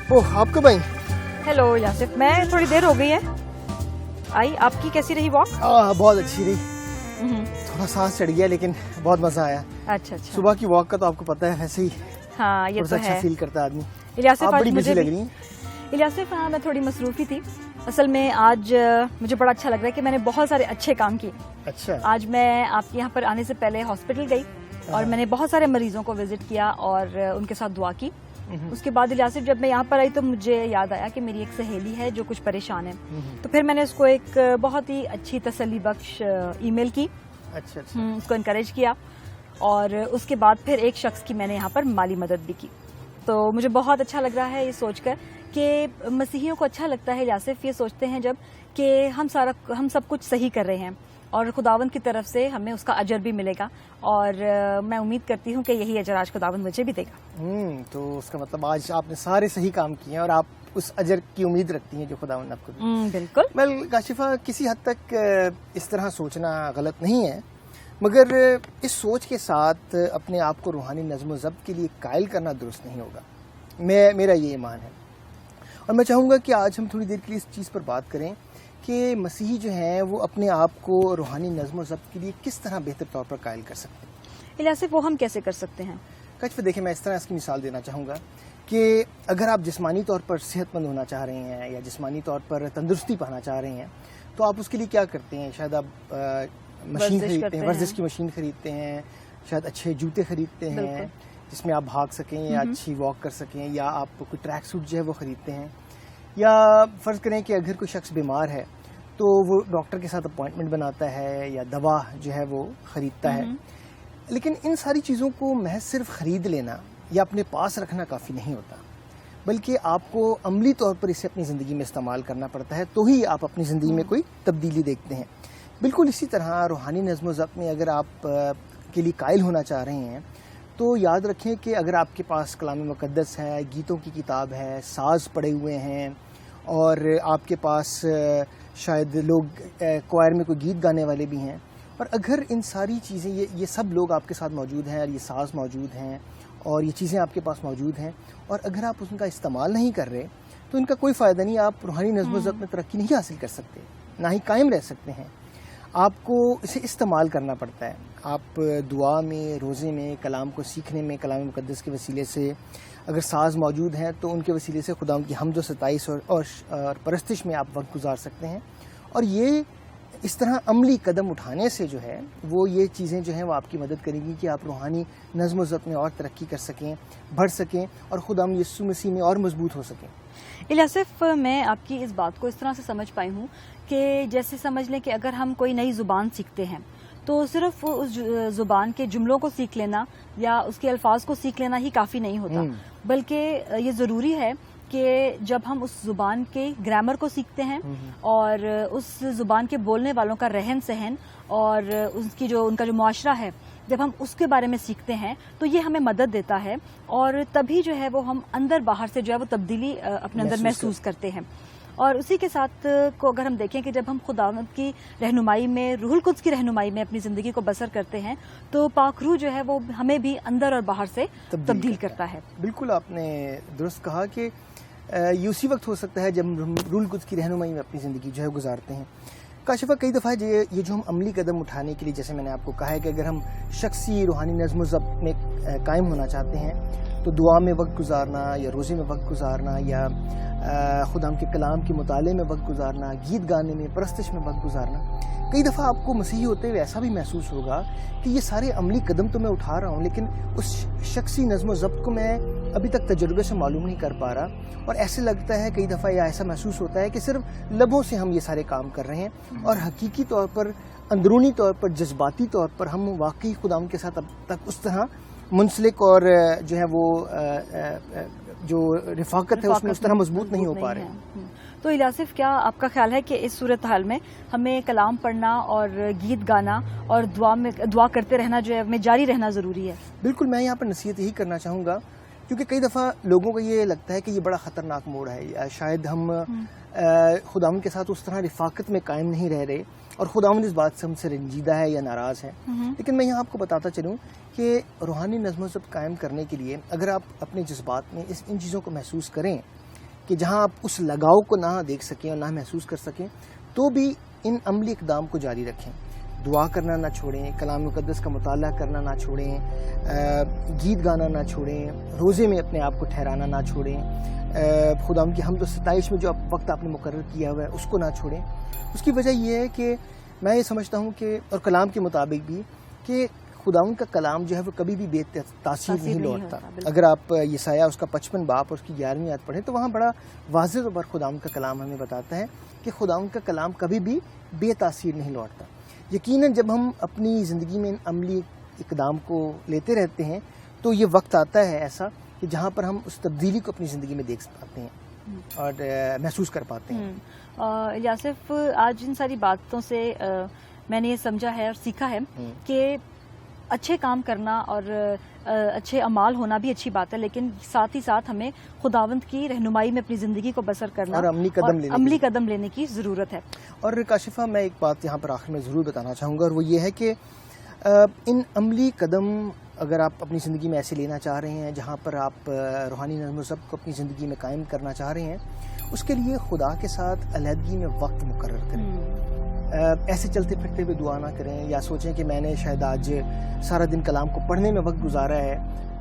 ओह आप कब आई? हेलो यासिफ, मैं थोड़ी देर हो गई है आई। आपकी कैसी रही वॉक? बहुत अच्छी रही, थोड़ा सांस चढ़ गया लेकिन बहुत मजा आया। अच्छा अच्छा। सुबह की वॉक का तो आपको पता है, वैसे ही हाँ ये तो अच्छा है। फील करता है आदमी। इलियासिफ, आप आज बड़ी बिजी मुझे लग रही हैं। इलियासिफ, हाँ मैं थोड़ी मसरूफी थी असल में। आज मुझे बड़ा अच्छा लग रहा है कि मैंने बहुत सारे अच्छे काम किए। अच्छा, आज मैं आपके यहाँ पर आने से पहले हॉस्पिटल गई और मैंने बहुत सारे मरीजों को विजिट किया और उनके साथ दुआ की। उसके बाद इलियासिफ, जब मैं यहाँ पर आई तो मुझे याद आया कि मेरी एक सहेली है जो कुछ परेशान है, तो फिर मैंने उसको एक बहुत ही अच्छी तसल्ली बख्श ईमेल की। अच्छा अच्छा। उसको इनकरेज किया और उसके बाद फिर एक शख्स की मैंने यहाँ पर माली मदद भी की। तो मुझे बहुत अच्छा लग रहा है ये सोचकर कि मसीहियों को अच्छा लगता है यासिफ ये सोचते हैं जब कि हम सब कुछ सही कर रहे हैं और खुदावंद की तरफ से हमें उसका अजर भी मिलेगा। और मैं उम्मीद करती हूँ कि यही अजर आज खुदावंद मुझे भी देगा। तो उसका मतलब आज आपने सारे सही काम किए हैं और आप उस अजर की उम्मीद रखती हैं जो खुदावंद आपको दे। बिल्कुल। वेल काशिफा, किसी हद तक इस तरह सोचना गलत नहीं है, मगर इस सोच के साथ अपने आप को रूहानी नज़्म व ज़ब्त के लिए कायल करना दुरुस्त नहीं होगा। मेरा ये ईमान है और मैं चाहूँगा कि आज हम थोड़ी देर के लिए इस चीज़ पर बात करें कि मसीही जो हैं वो अपने आप को रूहानी नज़्म व ज़ब्त के लिए किस तरह बेहतर तौर पर कायल कर सकते हैं। इलियासिफ, वो हम कैसे कर सकते हैं? कच देखिए, मैं इस तरह इसकी मिसाल देना चाहूँगा कि अगर आप जिस्मानी तौर पर सेहतमंद होना चाह रहे हैं या जिस्मानी तौर पर तंदुरुस्ती पाना चाह रहे हैं, तो आप उसके लिए क्या करते हैं? शायद आप मशीन खरीदते हैं, वर्जिश की मशीन खरीदते हैं, शायद अच्छे जूते खरीदते हैं जिसमें आप भाग सकें या अच्छी वॉक कर सकें, या आप कोई ट्रैक सूट जो है वो खरीदते हैं, या फ़र्ज़ करें कि अगर कोई शख्स बीमार है तो वो डॉक्टर के साथ अपॉइंटमेंट बनाता है या दवा जो है वो ख़रीदता है। लेकिन इन सारी चीज़ों को महज सिर्फ ख़रीद लेना या अपने पास रखना काफ़ी नहीं होता, बल्कि आपको अमली तौर पर इसे अपनी ज़िंदगी में इस्तेमाल करना पड़ता है, तो ही आप अपनी ज़िंदगी में कोई तब्दीली देखते हैं। बिल्कुल इसी तरह रूहानी नज़्म व ज़ब्त में अगर आप के लिए कायल होना चाह रहे हैं तो याद रखें कि अगर आपके पास कलाम मुक़द्दस है, गीतों की किताब है, साज़ पड़े हुए हैं और आपके पास शायद लोग क्वायर में कोई गीत गाने वाले भी हैं, और अगर इन सारी चीज़ें ये सब लोग आपके साथ मौजूद हैं और ये साज़ मौजूद हैं और ये चीज़ें आपके पास मौजूद हैं, और अगर आप उनका इस्तेमाल नहीं कर रहे तो इनका कोई फ़ायदा नहीं। आप रूहानी नज़्म व ज़ब्त में तरक्की नहीं हासिल कर सकते, ना ही कायम रह सकते हैं। आपको इसे इस्तेमाल करना पड़ता है। आप दुआ में, रोज़े में, कलाम को सीखने में, कलाम मुक़द्दस के वसीले से, अगर साज़ मौजूद हैं तो उनके वसीले से खुदा की हम्द व सताइश और परस्तिश में आप वक्त गुजार सकते हैं। और ये इस तरह अमली कदम उठाने से जो है वो ये चीज़ें जो हैं वो आपकी मदद करेंगी कि आप रूहानी नज़्म व ज़ब्त में और तरक्की कर सकें, बढ़ सकें और खुदा यीशु मसीह में और मजबूत हो सकें। इलियासिफ, मैं आपकी इस बात को इस तरह से समझ पाई हूँ कि जैसे समझ लें कि अगर हम कोई नई ज़ुबान सीखते हैं तो सिर्फ उस ज़ुबान के जुमलों को सीख लेना या उसके अल्फाज को सीख लेना ही काफ़ी नहीं होता, बल्कि ये ज़रूरी है कि जब हम उस ज़ुबान के ग्रामर को सीखते हैं और उस ज़ुबान के बोलने वालों का रहन सहन और उनका जो मुआशरा है, जब हम उसके बारे में सीखते हैं तो ये हमें मदद देता है और तभी जो है वो हम अंदर बाहर से जो है वो तब्दीली अपने अंदर महसूस करते हैं। और उसी के साथ को अगर हम देखें कि जब हम खुदावंद की रहनुमाई में, रूहुल कुद्स की रहनुमाई में अपनी ज़िंदगी को बसर करते हैं तो पाक रूह जो है वो हमें भी अंदर और बाहर से तब्दील करता है। बिल्कुल आपने दुरुस्त कहा कि ये उसी वक्त हो सकता है जब हम रूहुल कुद्स की रहनुमाई में अपनी ज़िंदगी जो है गुजारते हैं। काशिफा, कई दफ़ा ये जो हम अमली कदम उठाने के लिए, जैसे मैंने आपको कहा है कि अगर हम शख्सी रूहानी नज़्म व ज़ब्त में कायम होना चाहते हैं तो दुआ में वक्त गुजारना या रोज़े में वक्त गुजारना या खुदा के कलाम के मुताले में वक्त गुजारना, गीत गाने में, परस्तिश में वक्त गुजारना, कई दफ़ा आपको मसीही होते हुए ऐसा भी महसूस होगा कि ये सारे अमली कदम तो मैं उठा रहा हूँ लेकिन उस शख्सी नज़्म व ज़ब्त को मैं अभी तक तजुर्बे से मालूम नहीं कर पा रहा। और ऐसे लगता है कई दफ़ा या ऐसा महसूस होता है कि सिर्फ लबों से हम ये सारे काम कर रहे हैं और हकीकी तौर पर, अंदरूनी तौर पर, जज्बाती तौर पर हम वाकई खुदा के साथ अब तक उस तरह मुंसलिक और जो है वो जो रिफाकत है उसमें उस तरह मजबूत नहीं हो पा रहे। तो इलियासिफ, क्या आपका ख्याल है कि इस सूरत हाल में हमें कलाम पढ़ना और गीत गाना और दुआ करते रहना जो है हमें जारी रहना ज़रूरी है? बिल्कुल, मैं यहाँ पर नसीहत यही करना चाहूँगा क्योंकि कई दफ़ा लोगों को ये लगता है कि ये बड़ा ख़तरनाक मोड़ है, या शायद हम खुदावंद के साथ उस तरह रिफाकत में कायम नहीं रह रहे और खुदावंद इस बात से हमसे रंजीदा है या नाराज़ है। लेकिन मैं यहाँ आपको बताता चलूँ कि रूहानी नज़्म व ज़ब्त कायम करने के लिए अगर आप अपने जज्बात में इन चीज़ों को महसूस करें کہ جہاں آپ اس لگاؤ کو نہ دیکھ سکیں اور نہ محسوس کر سکیں تو بھی ان عملی اقدام کو جاری رکھیں. دعا کرنا نہ چھوڑیں, کلام مقدس کا مطالعہ کرنا نہ چھوڑیں, گیت گانا نہ چھوڑیں, روزے میں اپنے آپ کو ٹھہرانا نہ چھوڑیں, خدا ان کی حمد و ستائش میں جو وقت آپ نے مقرر کیا ہوا ہے اس کو نہ چھوڑیں. اس کی وجہ یہ ہے کہ میں یہ سمجھتا ہوں کہ اور کلام کے مطابق بھی کہ خداوند کا کلام جو ہے وہ کبھی بھی بے تاثیر نہیں لوٹتا. اگر آپ یسایہ اس کا 55 باب اور اس کی 11ویں آیت پڑھیں تو وہاں بڑا واضح طور پر خداوند کا کلام ہمیں بتاتا ہے کہ خداوند کا کلام کبھی بھی بے تاثیر نہیں لوٹتا. یقیناً جب ہم اپنی زندگی میں ان عملی اقدام کو لیتے رہتے ہیں تو یہ وقت آتا ہے ایسا کہ جہاں پر ہم اس تبدیلی کو اپنی زندگی میں دیکھ پاتے ہیں اور محسوس کر پاتے ہیں. یاسف, آج ان ساری باتوں سے میں نے یہ سمجھا ہے اور سیکھا ہے کہ اچھے کام کرنا اور اچھے اعمال ہونا بھی اچھی بات ہے, لیکن ساتھ ہی ساتھ ہمیں خداوند کی رہنمائی میں اپنی زندگی کو بسر کرنا اور عملی قدم لینے کی ضرورت ہے. اور کاشفہ, میں ایک بات یہاں پر آخر میں ضرور بتانا چاہوں گا, اور وہ یہ ہے کہ ان عملی قدم اگر آپ اپنی زندگی میں ایسے لینا چاہ رہے ہیں جہاں پر آپ روحانی نظم و ضبط کو اپنی زندگی میں قائم کرنا چاہ رہے ہیں, اس کے لیے خدا کے ساتھ علیحدگی میں وقت مقرر کریں. ایسے چلتے پھرتے ہوئے دعا نہ کریں یا سوچیں کہ میں نے شاید آج سارا دن کلام کو پڑھنے میں وقت گزارا ہے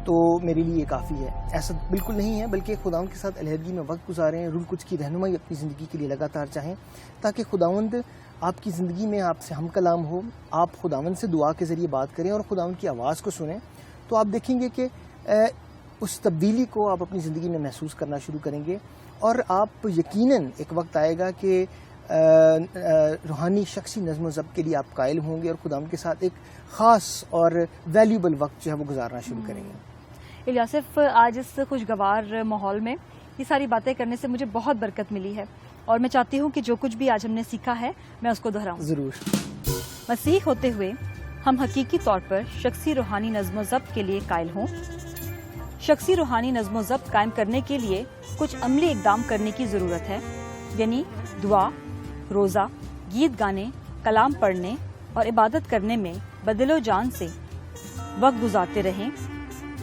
تو میرے لیے یہ کافی ہے. ایسا بالکل نہیں ہے, بلکہ خداوند کے ساتھ علیحدگی میں وقت گزاریں, روح القدس کی رہنمائی اپنی زندگی کے لیے لگاتار چاہیں تاکہ خداوند آپ کی زندگی میں آپ سے ہم کلام ہو, آپ خداوند سے دعا کے ذریعے بات کریں اور خداوند کی آواز کو سنیں, تو آپ دیکھیں گے کہ اس تبدیلی کو آپ اپنی زندگی میں محسوس کرنا شروع کریں گے اور آپ یقیناً ایک وقت آئے گا کہ روحانی شخصی نظم و ضبط کے لیے آپ قائل ہوں گے اور خداوند کے ساتھ ایک خاص اور ویلیوبل وقت جو ہے وہ گزارنا شروع کریں گے. الیاسف, آج اس خوشگوار ماحول میں یہ ساری باتیں کرنے سے مجھے بہت برکت ملی ہے اور میں چاہتی ہوں کہ جو کچھ بھی آج ہم نے سیکھا ہے میں اس کو دہراؤں. ضرور. مسیح ہوتے ہوئے ہم حقیقی طور پر شخصی روحانی نظم و ضبط کے لیے قائل ہوں. شخصی روحانی نظم و ضبط قائم کرنے کے لیے کچھ عملی اقدام کرنے کی ضرورت ہے, یعنی دعا, روزہ, گیت گانے, کلام پڑھنے اور عبادت کرنے میں بدل و جان سے وقت گزارتے رہیں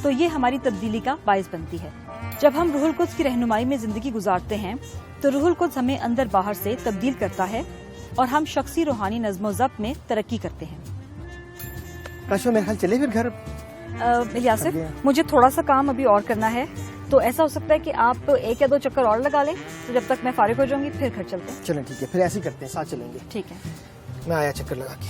تو یہ ہماری تبدیلی کا باعث بنتی ہے. جب ہم روح القدس کی رہنمائی میں زندگی گزارتے ہیں تو روح القدس ہمیں اندر باہر سے تبدیل کرتا ہے اور ہم شخصی روحانی نظم و ضبط میں ترقی کرتے ہیں. کاشفہ, میرے خیال چلے پھر گھر. الیاسف, مجھے تھوڑا سا کام ابھی اور کرنا ہے, تو ایسا ہو سکتا ہے کہ آپ 1 یا 2 چکر اور لگا لیں, تو جب تک میں فارغ ہو جاؤں گی پھر گھر چلتے ہیں. چلیں ٹھیک ہے, پھر ایسے ہی کرتے ہیں, ساتھ چلیں گے. ٹھیک ہے, میں آیا چکر لگا کے.